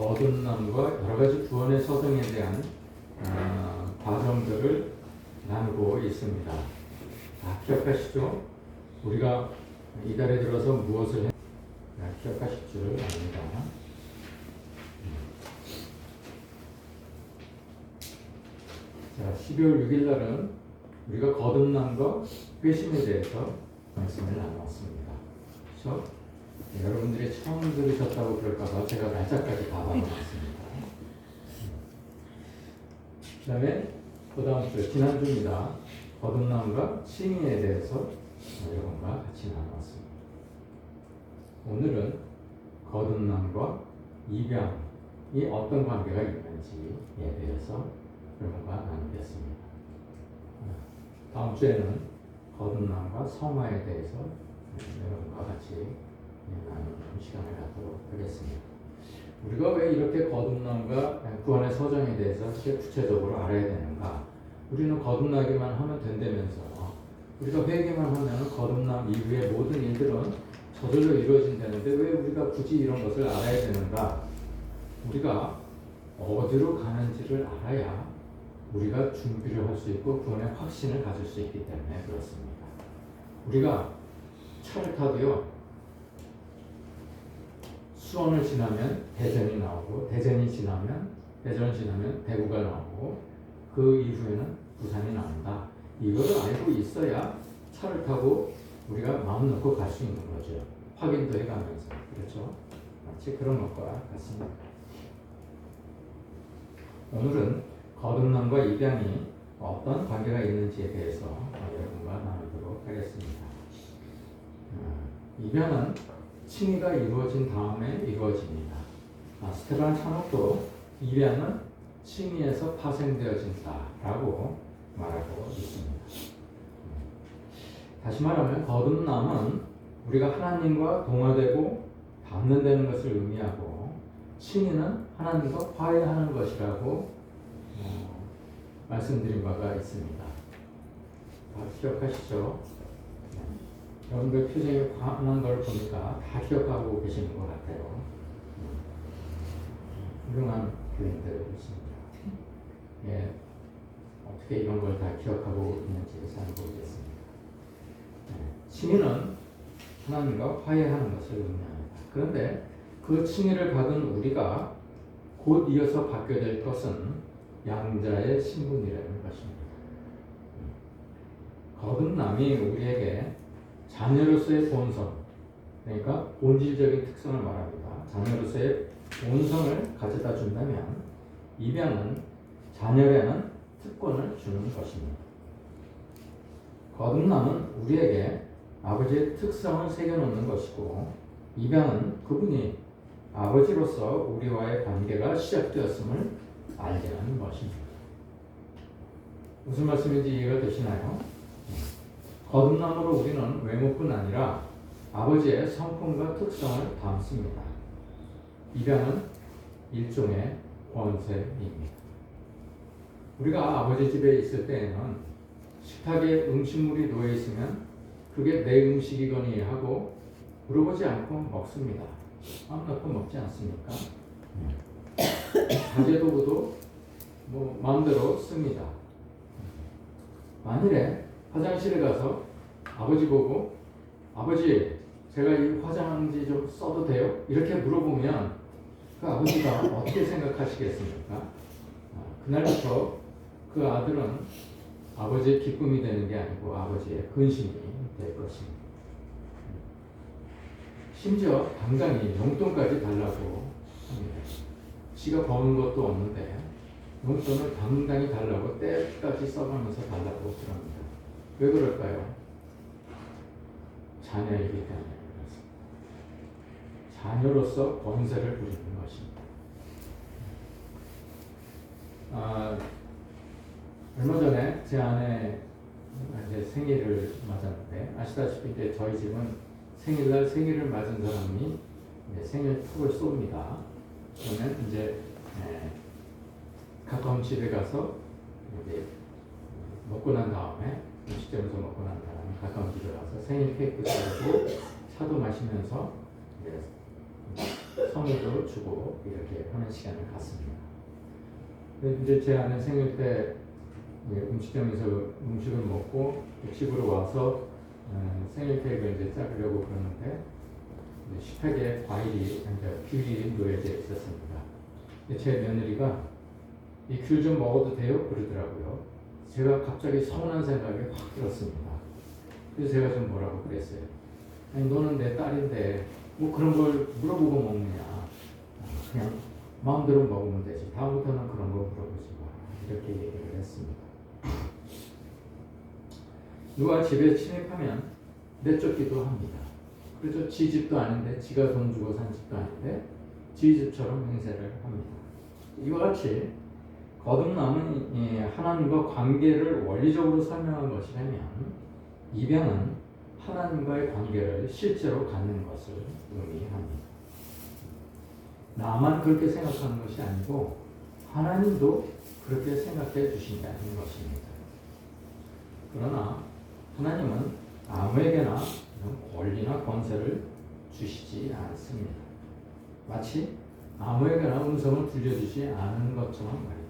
거듭남과 여러 가지 구원의 서정에 대한 과정들을 나누고 있습니다. 기억하시죠? 우리가 이달에 들어서 무엇을 기억하실 줄 압니다. 자, 12월 6일 날은 우리가 거듭남과 회심에 대해서 말씀을 나눴습니다. 그렇죠? 여러분들이 처음 들으셨다고 그럴까봐 제가 날짜까지 다 박아놨습니다. 그 다음에 그 다음 주, 지난주입니다. 거듭남과 칭의에 대해서 여러분과 같이 나눴습니다. 오늘은 거듭남과 입양이 어떤 관계가 있는지에 대해서 여러분과 나누겠습니다. 다음 주에는 거듭남과 성화에 대해서 여러분과 같이 나누는 시간을 갖도록 하겠습니다. 우리가 왜 이렇게 거듭남과 구원의 서정에 대해서 구체적으로 알아야 되는가? 우리는 거듭나기만 하면 된다면서 우리가 회개만 하면 거듭남 이후의 모든 일들은 저절로 이루어진다는데 왜 우리가 굳이 이런 것을 알아야 되는가? 우리가 어디로 가는지를 알아야 우리가 준비를 할 수 있고 구원의 확신을 가질 수 있기 때문에 그렇습니다. 우리가 차를 타도요, 수원을 지나면 대전이 나오고 대전이 지나면 대구가 나오고 그 이후에는 부산이 나온다. 이거를 알고 있어야 차를 타고 우리가 마음 놓고 갈 수 있는 거죠. 확인도 해가면서. 그렇죠? 마치 그런 것과 같습니다. 오늘은 거듭남과 입양이 어떤 관계가 있는지에 대해서 여러분과 나누도록 하겠습니다. 입양은 칭의가 이루어진 다음에 이루어집니다. 스테반 찬옥도 입양은 칭의에서 파생되어진다라고 말하고 있습니다. 다시 말하면 거듭남은 우리가 하나님과 동화되고 닮는다는 것을 의미하고, 칭의는 하나님과 화해하는 것이라고 말씀드린 바가 있습니다. 기억하시죠? 여러분들 표정이 환한 걸 보니까 다 기억하고 계시는 것 같아요. 훌륭한 교인들이십니다. 예, 어떻게 이런 걸 다 기억하고 있는지 잘 모르겠습니다. 칭의는 하나님과 화해하는 것을 의미합니다. 그런데 그 칭의를 받은 우리가 곧 이어서 받게 될 것은 양자의 신분이라는 것입니다. 거듭남이 우리에게 자녀로서의 본성, 그러니까 본질적인 특성을 말합니다. 자녀로서의 본성을 가져다 준다면 입양은 자녀라는 특권을 주는 것입니다. 거듭남은 우리에게 아버지의 특성을 새겨놓는 것이고, 입양은 그분이 아버지로서 우리와의 관계가 시작되었음을 알게 하는 것입니다. 무슨 말씀인지 이해가 되시나요? 거듭남으로 우리는 외모뿐 아니라 아버지의 성품과 특성을 담습니다. 입양은 일종의 권세입니다. 우리가 아버지 집에 있을 때에는 식탁에 음식물이 놓여 있으면 그게 내 음식이거니 하고 물어보지 않고 먹습니다. 마음 놓고 먹지 않습니까? 가재도구도 마음대로 씁니다. 만일에 화장실에 가서 아버지 보고, 아버지 제가 이 화장지 좀 써도 돼요? 이렇게 물어보면 그 아버지가 어떻게 생각하시겠습니까? 그날부터 그 아들은 아버지의 기쁨이 되는 게 아니고 아버지의 근심이 될 것입니다. 심지어 당장이 용돈까지 달라고 합니다. 지가 버는 것도 없는데 용돈을 당당히 달라고 때까지 써가면서 달라고 그럽니다. 왜 그럴까요? 자녀이기 때문에 그렇습니다. 자녀로서 권세를 부리는 것입니다. 얼마 전에 제 아내 이제 생일을 맞았는데, 아시다시피 이제 저희 집은 생일날 생일을 맞은 사람이 이제 생일 톡을 쏩니다. 그러면 이제 가까운 집에 가서 이제 먹고 난 다음에, 음식점에서 먹고 난 다음에 가까운 집에 가서 생일 케이크 썰고 차도 마시면서 이제 선물도 주고 이렇게 하는 시간을 갖습니다. 이제 제 아는 생일 때 음식점에서 음식을 먹고 집으로 와서 생일 케이크를 이제 자르려고 그러는데 식탁에 과일이 이제 귤이 놓여져 있었습니다. 제 며느리가 이 귤 좀 먹어도 돼요? 그러더라고요. 제가 갑자기 서운한 생각이 확 들었습니다. 그래서 제가 좀 뭐라고 그랬어요. 아니 너는 내 딸인데 뭐 그런 걸 물어보고 먹느냐. 그냥 마음대로 먹으면 되지. 다음부터는 그런 거 물어보지 마. 이렇게 얘기를 했습니다. 누가 집에 침입하면 내쫓기도 합니다. 그래서 지 집도 아닌데 지가 돈 주고 산 집도 아닌데 지 집처럼 행세를 합니다. 이와 같이 거듭남은 하나님과 관계를 원리적으로 설명한 것이라면 입양은 하나님과의 관계를 실제로 갖는 것을 의미합니다. 나만 그렇게 생각하는 것이 아니고 하나님도 그렇게 생각해 주신다는 것입니다. 그러나 하나님은 아무에게나 권리나 권세를 주시지 않습니다. 마치 아무에게나 음성을 들려주지 않은 것처럼 말입니다.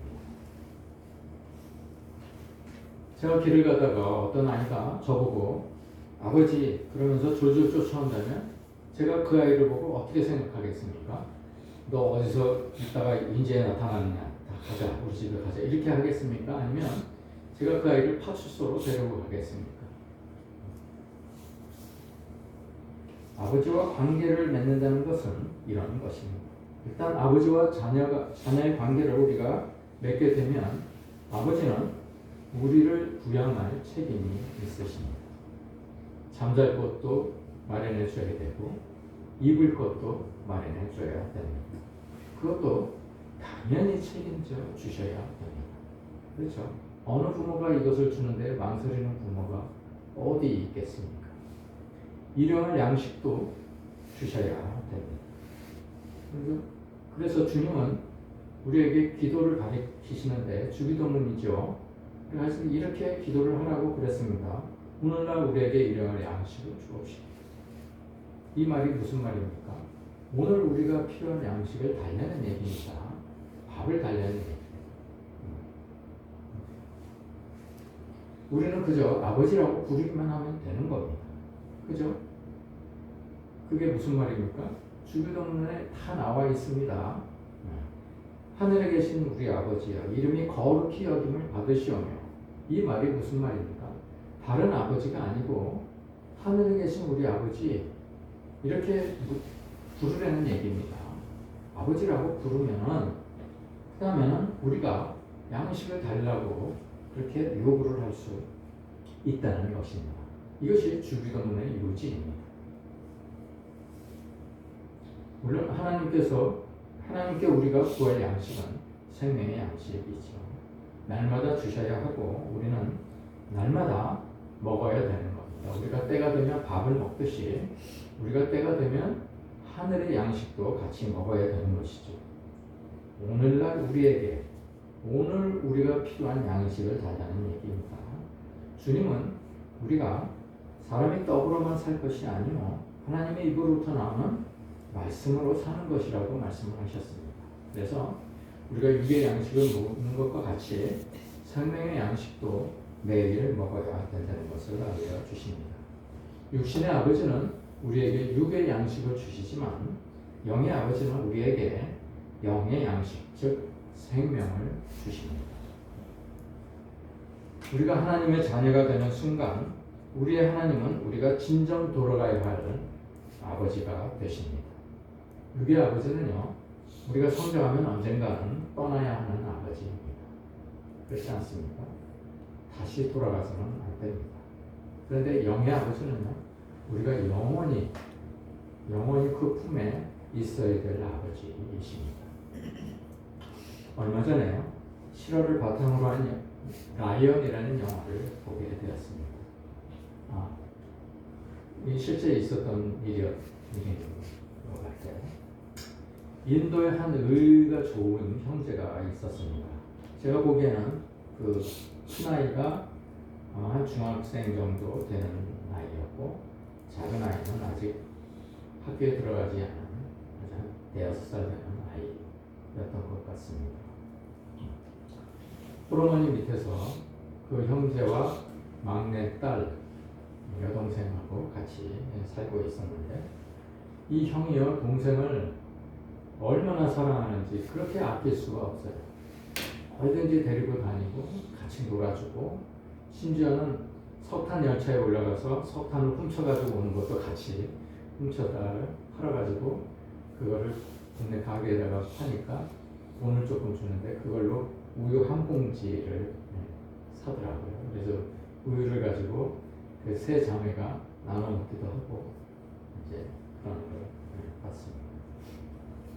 제가 길을 가다가 어떤 아이가 저보고 아버지 그러면서 졸졸 쫓아온다면 제가 그 아이를 보고 어떻게 생각하겠습니까? 너 어디서 있다가 인제에 나타났느냐? 가자, 우리 집에 가자. 이렇게 하겠습니까? 아니면 제가 그 아이를 파출소로 데리고 가겠습니까? 아버지와 관계를 맺는다는 것은 이런 것입니다. 일단 아버지와 자녀의 관계를 우리가 맺게 되면 아버지는 우리를 부양할 책임이 있으십니다. 잠잘 곳도 마련해 줘야 되고 입을 것도 마련해 줘야 됩니다. 그것도 당연히 책임져 주셔야 됩니다. 그렇죠? 어느 부모가 이것을 주는데 망설이는 부모가 어디 있겠습니까? 일용할 양식도 주셔야 됩니다. 그래서 주님은 우리에게 기도를 가르치시는데 주기도문이죠. 그래서 이렇게 기도를 하라고 그랬습니다. 오늘날 우리에게 일용할 양식을 주옵시고. 이 말이 무슨 말입니까? 오늘 우리가 필요한 양식을 달라는 얘기입니다. 밥을 달라는 얘기입니다. 우리는 그저 아버지라고 부르기만 하면 되는 겁니다. 그죠? 그게 무슨 말입니까? 주기도문에 다 나와 있습니다. 하늘에 계신 우리 아버지여 이름이 거룩히 여김을 받으시오며. 이 말이 무슨 말입니까? 다른 아버지가 아니고 하늘에 계신 우리 아버지 이렇게 부르라는 얘기입니다. 아버지라고 부르면은 그다음에는 우리가 양식을 달라고 그렇게 요구를 할 수 있다는 것입니다. 이것이 주기도문의 요지입니다. 물론 하나님께 우리가 구할 양식은 생명의 양식이죠. 날마다 주셔야 하고 우리는 날마다 먹어야 되는 겁니다. 우리가 때가 되면 밥을 먹듯이 우리가 때가 되면 하늘의 양식도 같이 먹어야 되는 것이죠. 오늘날 우리에게 오늘 우리가 필요한 양식을 달라는 얘기입니다. 주님은 우리가 사람이 떡으로만 살 것이 아니요 하나님의 입으로부터 나오는 말씀으로 사는 것이라고 말씀을 하셨습니다. 그래서 우리가 육의 양식을 먹는 것과 같이 생명의 양식도 매일 먹어야 된다는 것을 알려주십니다. 육신의 아버지는 우리에게 육의 양식을 주시지만 영의 아버지는 우리에게 영의 양식, 즉 생명을 주십니다. 우리가 하나님의 자녀가 되는 순간 우리의 하나님은 우리가 진정 돌아가야 할 아버지가 되십니다. 육의 아버지는요, 우리가 성장하면 언젠가는 떠나야 하는 아버지입니다. 그렇지 않습니까? 다시 돌아가서는 안 됩니다. 그런데 영의 아버지는요, 우리가 영원히 그 품에 있어야 될 아버지이십니다. 얼마 전에 실화를 바탕으로 한 라이언이라는 영화를 보게 되었습니다. 이 실제 있었던 일인 것 같아요. 인도에 한 의가 좋은 형제가 있었습니다. 제가 보기에는 그 큰아이가 한 중학생 정도 되는 나이였고 작은 아이는 아직 학교에 들어가지 않은 대여섯 살 되는 아이였던 것 같습니다. 호르몬이 밑에서 그 형제와 막내 딸 여동생하고 같이 살고 있었는데 이 형이요 동생을 얼마나 사랑하는지 그렇게 아낄 수가 없어요. 어디든지 데리고 다니고 같이 놀아주고 심지어는 석탄 열차에 올라가서 석탄을 훔쳐가지고 오는 것도 같이 훔쳐다 팔아가지고 그거를 동네 가게에다가 파니까 돈을 조금 주는데 그걸로 우유 한 봉지를 사더라고요. 그래서 우유를 가지고 그 세 자매가 나눠 먹기도 하고 이제 그런 걸 봤습니다.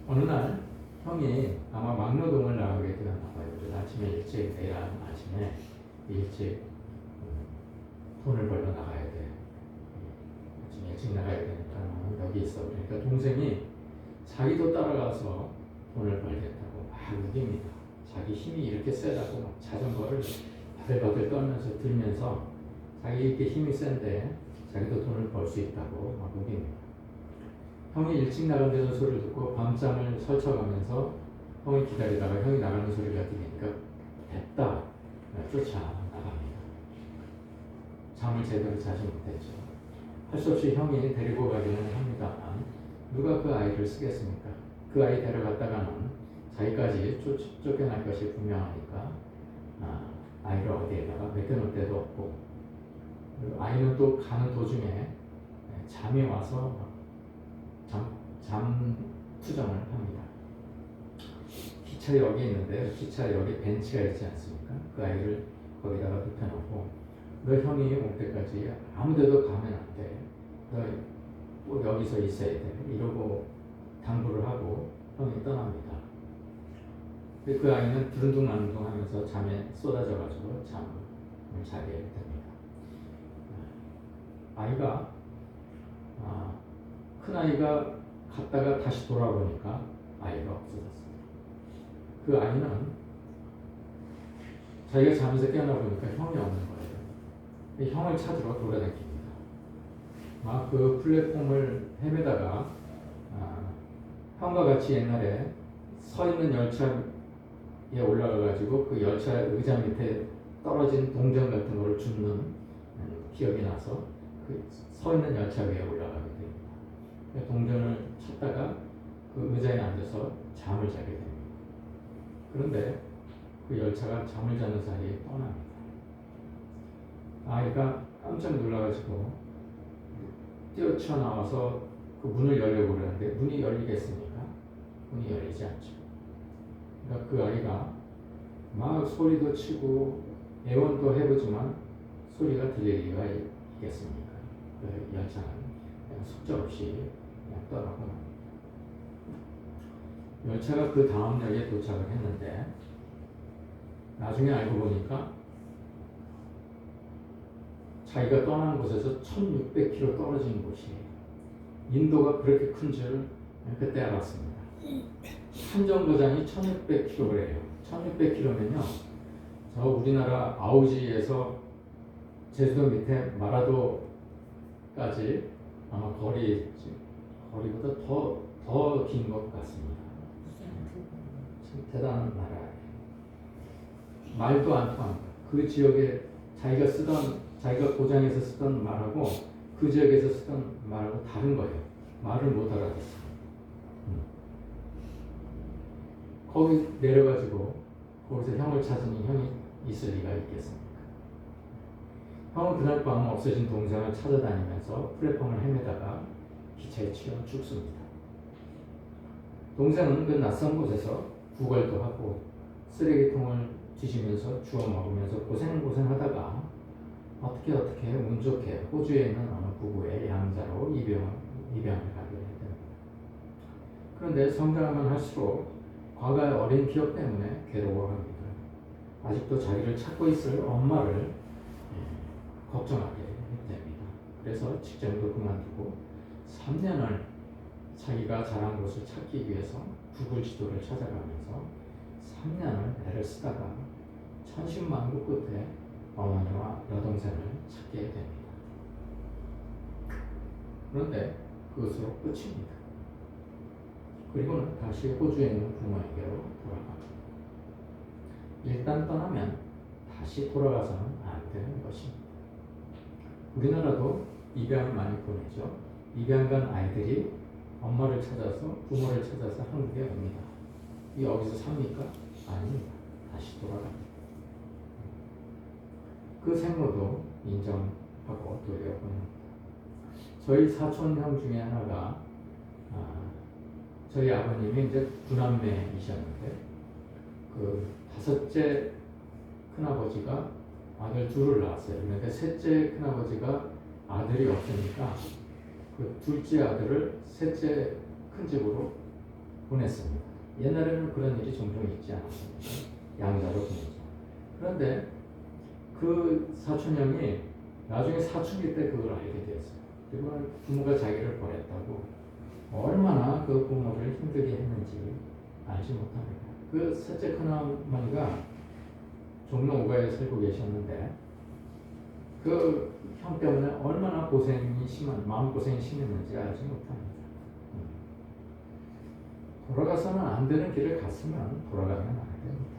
어느 날 형이 아마 막노동을 나가게 되었나 봐요. 그래서 아침에 일찍 내일 아침에 일찍 돈을 벌러 나가야 돼. 아침에 일찍 나가야 되니까 여기 있어. 그러니까 동생이 자기도 따라가서 돈을 벌겠다고 막 우깁니다. 자기 힘이 이렇게 세다고 막 자전거를 바들바들 떨면서 들면서 자기 이렇게 힘이 센데 자기도 돈을 벌 수 있다고 막 우깁니다. 형이 일찍 나간다는 소리를 듣고 밤잠을 설쳐가면서 형을 기다리다가 형이 나가는 소리가 들리니까 됐다 쫓아 나갑니다. 잠을 제대로 자지 못했죠. 할 수 없이 형이 데리고 가기는 합니다만 누가 그 아이를 쓰겠습니까? 그 아이 데려갔다가는 자기까지 쫓겨날 것이 분명하니까 아이를 어디에다가 맡겨놓을 데도 없고 그리고 아이는 또 가는 도중에 잠이 와서 잠 투정을 합니다. 기차역이 있는데 기차역에 벤치가 있지 않습니까? 그 아이를 거기다가 눕혀놓고 너 형이 올 때까지 아무데도 가면 안 돼. 너 꼭 여기서 있어야 돼. 이러고 당부를 하고 형이 떠납니다. 그 아이는 두른둥만둥 하면서 잠에 쏟아져가지고 잠을 자게 됩니다. 아이가 큰 아이가 갔다가 다시 돌아보니까 아이가 없어졌습니다. 그 아이는 자기가 잠에서 깨어나 보니까 형이 없는 거예요. 형을 찾으러 돌아다닙니다. 막 그 플랫폼을 헤매다가 형과 같이 옛날에 서 있는 열차에 올라가가지고 그 열차 의자 밑에 떨어진 동전 같은 거를 줍는 기억이 나서 그 서 있는 열차 위에 올라가게 됩니다. 동전을 찾다가 그 의자에 앉아서 잠을 자게 됩니다. 그런데 그 열차가 잠을 자는 사이에 떠납니다. 아이가 깜짝 놀라가지고 뛰어나와서 그 문을 열려고 그러는데 문이 열리겠습니까? 문이 열리지 않죠. 그러니까 그 아이가 막 소리도 치고 애원도 해보지만 소리가 들릴 리가 있겠습니까? 그 열차는 그냥 속절없이 그냥 떠나고 맙니다. 열차가 그 다음 역에 도착을 했는데 나중에 알고 보니까 자기가 떠난 곳에서 1600km 떨어진 곳이에요. 인도가 그렇게 큰 줄 그때 알았습니다. 한정거장이 1600km래요. 1600km면요. 저 우리나라 아우지에서 제주도 밑에 마라도까지 아마 거리보다 더 긴 것 같습니다. 참 대단한 나라예요. 말도 안 통합니다. 그 지역에 자기가 고장에서 쓰던 말하고 그 지역에서 쓰던 말하고 다른 거예요. 말을 못 알아듣어요. 거기 내려가지고 거기서 형을 찾으니 형이 있을 리가 있겠습니까? 형은 그날 밤 없어진 동생을 찾아다니면서 플랫폼을 헤매다가 기차에 치여 죽습니다. 동생은 그 낯선 곳에서 구걸도 하고 쓰레기통을 뒤지면서 주워 먹으면서 고생하다가 어떻게 운 좋게 호주에 있는 어느 부부의 양자로 입양을 가게 됩니다. 그런데 성장하면 할수록 과거의 어린 기억 때문에 괴로워합니다. 아직도 자기를 찾고 있을 엄마를 걱정하게 됩니다. 그래서 직장도 그만두고 3년을 자기가 자란 곳을 찾기 위해서 구글 지도를 찾아가면서 3년을 애를 쓰다가 천신만고 끝에 어머니와 여동생을 찾게 됩니다. 그런데 그것으로 끝입니다. 그리고는 다시 호주에 있는 부모에게로 돌아갑니다. 일단 떠나면 다시 돌아가서는 안 되는 것입니다. 우리나라도 입양을 많이 보내죠. 입양 간 아이들이 엄마를 찾아서 부모를 찾아서 한국에 옵니다. 여기서 삽니까? 아닙니다. 다시 돌아갑니다. 그 생모도 인정하고 돌려보냅니다. 저희 사촌형 중에 하나가 저희 아버님이 이제 구남매이셨는데 그 다섯째 큰아버지가 아들 둘을 낳았어요. 그러니까 셋째 큰아버지가 아들이 없으니까 그 둘째 아들을 셋째 큰 집으로 보냈습니다. 옛날에는 그런 일이 종종 있지 않았습니까? 양자로 보내죠. 그런데 그 사촌형이 나중에 사춘기 때 그걸 알게 되었어요. 그리고 부모가 자기를 보냈다고 얼마나 그 부모를 힘들게 했는지 알지 못합니다. 그 셋째 큰어머니가 종로 5가에 살고 계셨는데 그 형 때문에 얼마나 마음고생이 심했는지 알지 못합니다. 돌아가서는 안 되는 길을 갔으면 돌아가면 안 됩니다.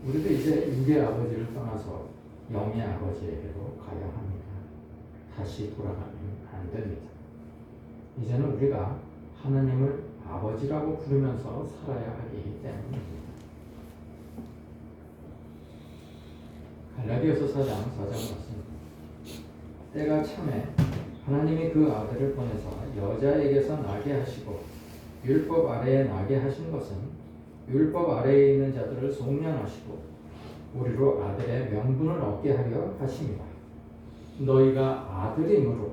우리도 이제 육의 아버지를 떠나서 영의 아버지에게로 가야 합니다. 다시 돌아가면 안 됩니다. 이제는 우리가 하나님을 아버지라고 부르면서 살아야 하기 때문입니다. 갈라디아서 4장 4절 말씀. 때가 참에 하나님이 그 아들을 보내서 여자에게서 나게 하시고 율법 아래에 나게 하신 것은 율법 아래에 있는 자들을 속량하시고 우리로 아들의 명분을 얻게 하려 하십니다. 너희가 아들임으로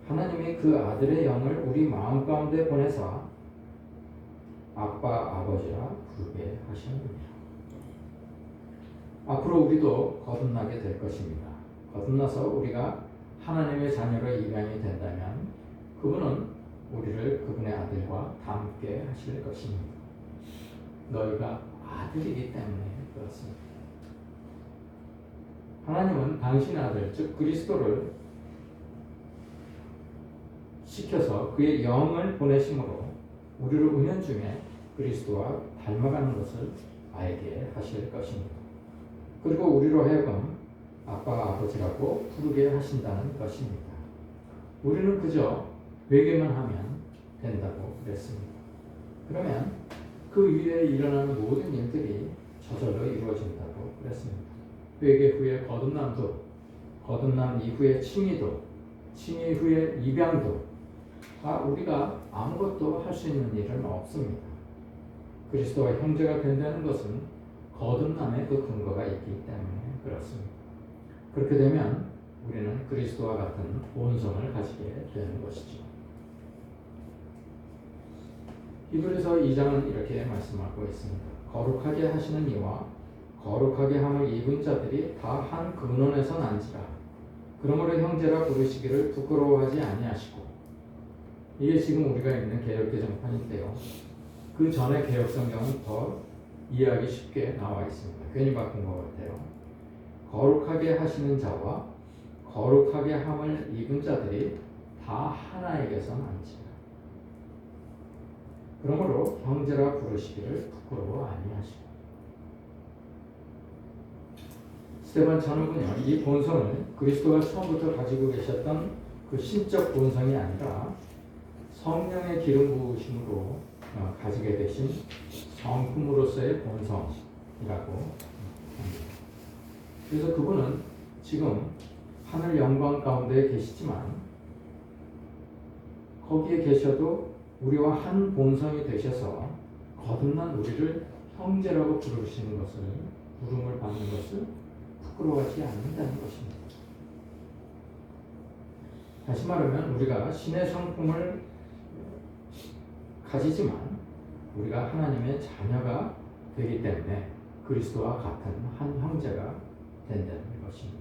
하나님이 그 아들의 영을 우리 마음 가운데 보내사 아빠 아버지라 부르게 하셨느니라. 앞으로 우리도 거듭나게 될 것입니다. 거듭나서 우리가 하나님의 자녀로 입양이 된다면 그분은 우리를 그분의 아들과 닮게 하실 것입니다. 너희가 아들이기 때문에 그렇습니다. 하나님은 당신의 아들, 즉 그리스도를 시켜서 그의 영을 보내심으로 우리를 은연중에 그리스도와 닮아가는 것을 알게 하실 것입니다. 그리고 우리로 하여금 아빠 아버지라고 부르게 하신다는 것입니다. 우리는 그저 회개만 하면 된다고 그랬습니다. 그러면 그 위에 일어나는 모든 일들이 저절로 이루어진다고 그랬습니다. 회개 후에 거듭남도, 거듭남 이후에 칭의도, 칭의 후에 입양도 우리가 아무것도 할 수 있는 일은 없습니다. 그리스도와 형제가 된다는 것은 거듭남의 그 근거가 있기 때문에 그렇습니다. 그렇게 되면 우리는 그리스도와 같은 본성을 가지게 되는 것이죠. 히브리서 2장은 이렇게 말씀하고 있습니다. 거룩하게 하시는 이와 거룩하게 함을 입은 자들이 다 한 근원에서 난지라. 그러므로 형제라 부르시기를 부끄러워하지 아니하시고. 이게 지금 우리가 있는 개역개정판인데요. 그 전에 개역성경은 더 이해하기 쉽게 나와 있습니다. 괜히 바꾼 것 같아요. 거룩하게 하시는 자와 거룩하게 함을 입은 자들이 다 하나에게서 난지라. 그러므로 형제라 부르시기를 부끄러워 아니하시고. 스데반 전후군요, 이 본성을 그리스도가 처음부터 가지고 계셨던 그 신적 본성이 아니라 성령의 기름 부으심으로 가지게 되신 성품으로서의 본성이라고 합니다. 그래서 그분은 지금 하늘 영광 가운데 계시지만 거기에 계셔도 우리와 한 본성이 되셔서 거듭난 우리를 형제라고 부르시는 것을, 부름을 받는 것을 부끄러워하지 않는다는 것입니다. 다시 말하면 우리가 신의 성품을 가지지만 우리가 하나님의 자녀가 되기 때문에 그리스도와 같은 한 형제가 된다는 것입니다.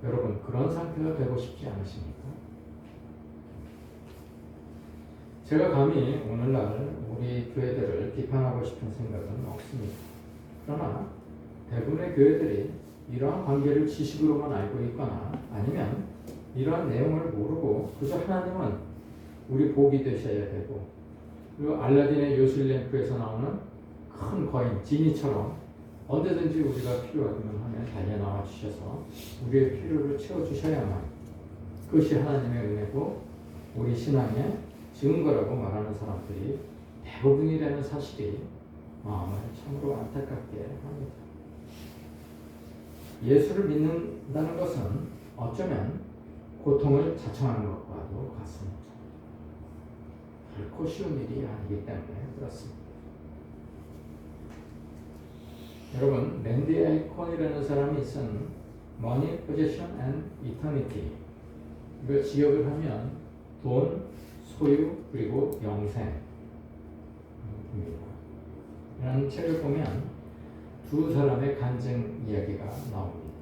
여러분, 그런 상태가 되고 싶지 않으십니까? 제가 감히 오늘날 우리 교회들을 비판하고 싶은 생각은 없습니다. 그러나 대부분의 교회들이 이러한 관계를 지식으로만 알고 있거나 아니면 이러한 내용을 모르고 그저 하나님은 우리 복이 되셔야 되고, 그리고 알라딘의 요술램프에서 나오는 큰 거인 지니처럼 언제든지 우리가 필요하면 하면 달려나와 주셔서 우리의 필요를 채워주셔야만 그것이 하나님의 은혜고 우리 신앙의 증거라고 말하는 사람들이 대부분이라는 사실이 마음을 참으로 안타깝게 합니다. 예수를 믿는다는 것은 어쩌면 고통을 자청하는 것과도 같습니다. 결코 쉬운 일이 아니기 때문에 그렇습니다. 여러분, 랜디 아이콘이라는 사람이 쓴 Money, Possession and Eternity, 이걸 지역을 하면 돈, 소유, 그리고 영생입니다. 이라는 책을 보면 두 사람의 간증 이야기가 나옵니다.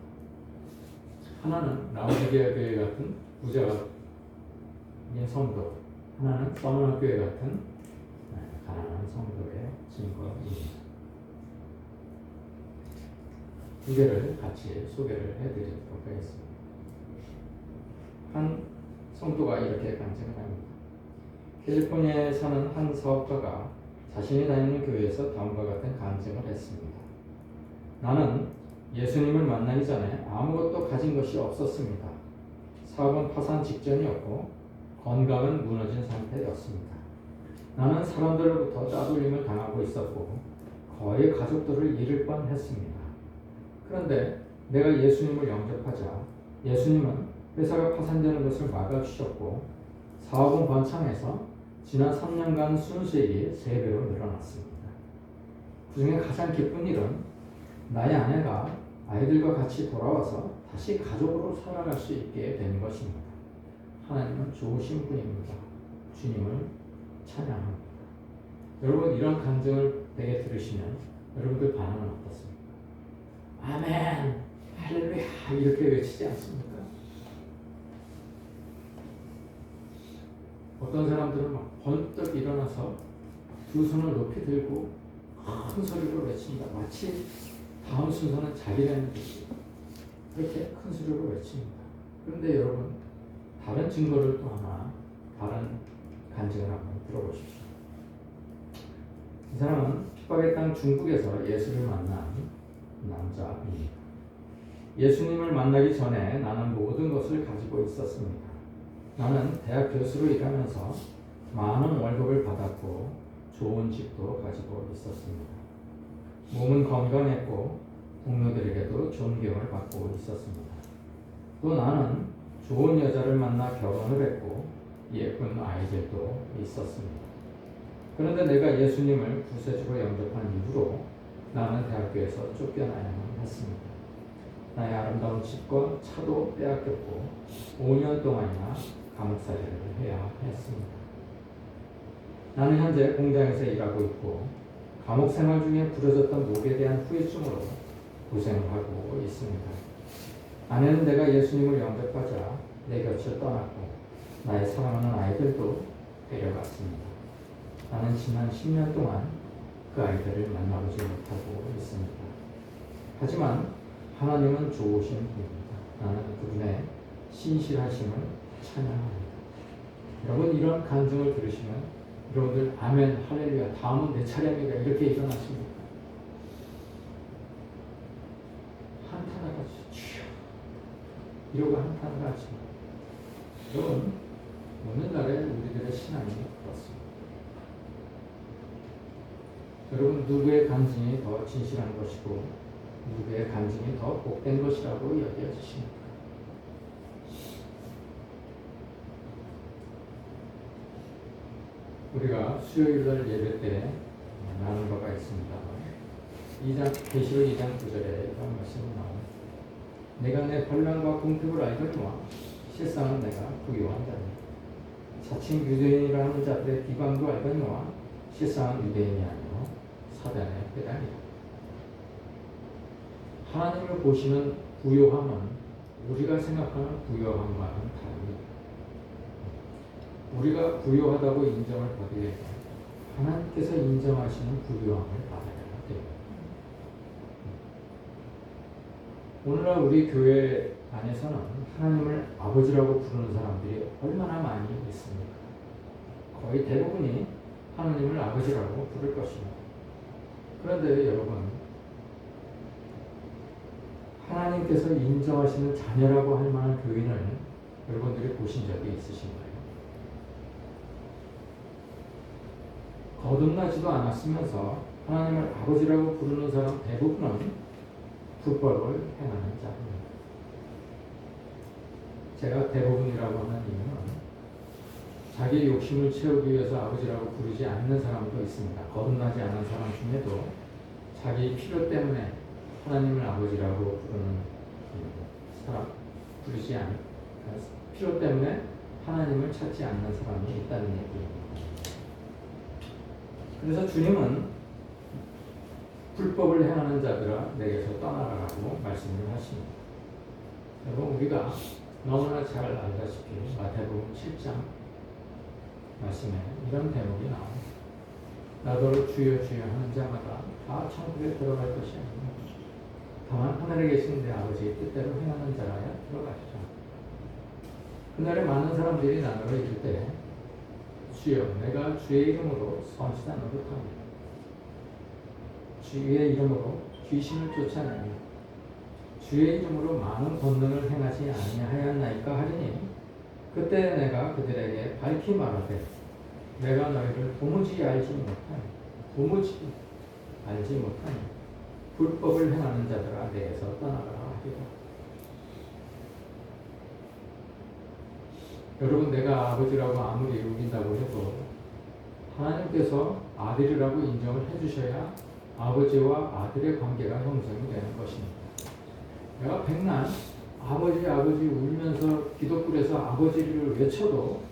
하나는 라오디게아 교회 같은 부자인 성도, 하나는 서머나 교회 같은 가난한 성도의 증거입니다. 두 개를 같이 소개를 해드리도록 하겠습니다. 한 성도가 이렇게 간증을 합니다. 캘리포니아에 사는 한 사업가가 자신이 다니는 교회에서 다음과 같은 간증을 했습니다. 나는 예수님을 만나기 전에 아무것도 가진 것이 없었습니다. 사업은 파산 직전이었고 건강은 무너진 상태였습니다. 나는 사람들로부터 따돌림을 당하고 있었고 거의 가족들을 잃을 뻔했습니다. 그런데 내가 예수님을 영접하자 예수님은 회사가 파산되는 것을 막아주셨고 사업은 번창해서 지난 3년간 순수익이 3배로 늘어났습니다. 그 중에 가장 기쁜 일은 나의 아내가 아이들과 같이 돌아와서 다시 가족으로 살아갈 수 있게 된 것입니다. 하나님은 좋으신 분입니다. 주님을 찬양합니다. 여러분, 이런 간증을 되게 들으시면 여러분들 반응은 어떻습니까? 아멘, 할렐루야 이렇게 외치지 않습니까? 어떤 사람들은 막 번뜩 일어나서 두 손을 높이 들고 큰 소리로 외칩니다. 마치 다음 순서는 자기라는 듯이 그렇게 큰 소리로 외칩니다. 그런데 여러분, 다른 증거를 또 하나, 다른 간증을 한번 들어보십시오. 이 사람은 핍박의 땅 중국에서 예수를 만난 남자입니다. 예수님을 만나기 전에 나는 모든 것을 가지고 있었습니다. 나는 대학 교수로 일하면서 많은 월급을 받았고 좋은 집도 가지고 있었습니다. 몸은 건강했고 동료들에게도 존경을 받고 있었습니다. 또 나는 좋은 여자를 만나 결혼을 했고 예쁜 아이들도 있었습니다. 그런데 내가 예수님을 구세주로 영접한 이후로 나는 대학교에서 쫓겨나야만 했습니다. 나의 아름다운 집과 차도 빼앗겼고 5년 동안이나 감옥살이를 해야 했습니다. 나는 현재 공장에서 일하고 있고 감옥 생활 중에 부러졌던 목에 대한 후유증으로 고생을 하고 있습니다. 아내는 내가 예수님을 영접하자 내 곁을 떠났고 나의 사랑하는 아이들도 데려갔습니다. 나는 지난 10년 동안 그 아이들을 만나보지 못하고 있습니다. 하지만 하나님은 좋으신 분입니다. 나는 그분의 신실하심을 찬양합니다. 여러분, 이런 간증을 들으시면 여러분들 아멘, 할렐루야, 다음은 내 차례입니다 이렇게 일어나십니까? 한탄을 하시죠. 주여 이러고 한탄을 하시죠. 여러분, 오늘날의 우리들의 신앙이 그렇습니다. 여러분, 누구의 간증이 더 진실한 것이고 누구의 간증이 더 복된 것이라고 여겨지십니까? 우리가 수요일날 예배 때 나눈 바가 있습니다. 계시록 2장 9절에 이런 말씀이 나옵니다. 내가 내 환난과 궁핍을 알거니와 실상은 내가 부유한 자니 자칭 유대인이라 하는 자들의 비방도 알거니와 실상은 유대인이 아니요 사단의 회당이다. 하나님을 보시는 부요함은 우리가 생각하는 부요함과는 다릅니다. 우리가 부요하다고 인정을 받으려면 하나님께서 인정하시는 부요함을 받아야 됩니다. 오늘날 우리 교회 안에서는 하나님을 아버지라고 부르는 사람들이 얼마나 많이 있습니까? 거의 대부분이 하나님을 아버지라고 부를 것입니다. 그런데 여러분, 하나님께서 인정하시는 자녀라고 할 만한 교인을 여러분들이 보신 적이 있으신가요? 거듭나지도 않았으면서 하나님을 아버지라고 부르는 사람 대부분은 불법을 행하는 자입니다. 제가 대부분이라고 하는 이유는 자기 욕심을 채우기 위해서 아버지라고 부르지 않는 사람도 있습니다. 거듭나지 않은 사람 중에도 자기 필요 때문에 하나님을 아버지라고 부르는 사람, 부르지 않는 필요 때문에 하나님을 찾지 않는 사람이 있다는 얘기입니다. 그래서 주님은 불법을 행하는 자들아 내게서 떠나가라고 말씀을 하십니다. 여러분, 우리가 너무나 잘 알다시피 마태복음 7장 말씀에 이런 대목이 나옵니다. 나더러 주여 주여 하는 자마다 다 천국에 들어갈 것이 아니라 다만 하늘에 계신 내 아버지의 뜻대로 행하는 자라야 들어가시죠. 그날에 많은 사람들이 나더러 이를 때 주여 내가 주의 이름으로 선지자 노릇하며 주의 이름으로 귀신을 쫓아내며 주의 이름으로 많은 권능을 행하지 아니하였나이까 하리니 그때 내가 그들에게 밝히 말하되 내가 너희를 도무지 알지 못하니 불법을 행하는 자들아 내게서 떠나가라 하리라. 여러분, 내가 아버지라고 아무리 우긴다고 해도 하나님께서 아들이라고 인정을 해주셔야 아버지와 아들의 관계가 형성이 되는 것입니다. 내가 백날 아버지 아버지 울면서 기도불에서 아버지를 외쳐도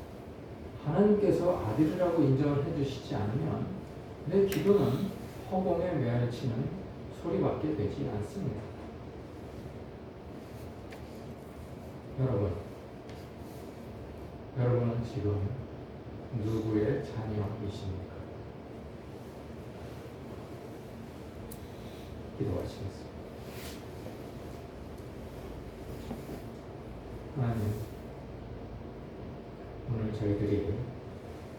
하나님께서 아들이라고 인정을 해주시지 않으면 내 기도는 허공에 메아리치는 소리밖에 되지 않습니다. 여러분은 지금 누구의 자녀이십니까? 기도하시겠습니다. 하나님, 오늘 저희들이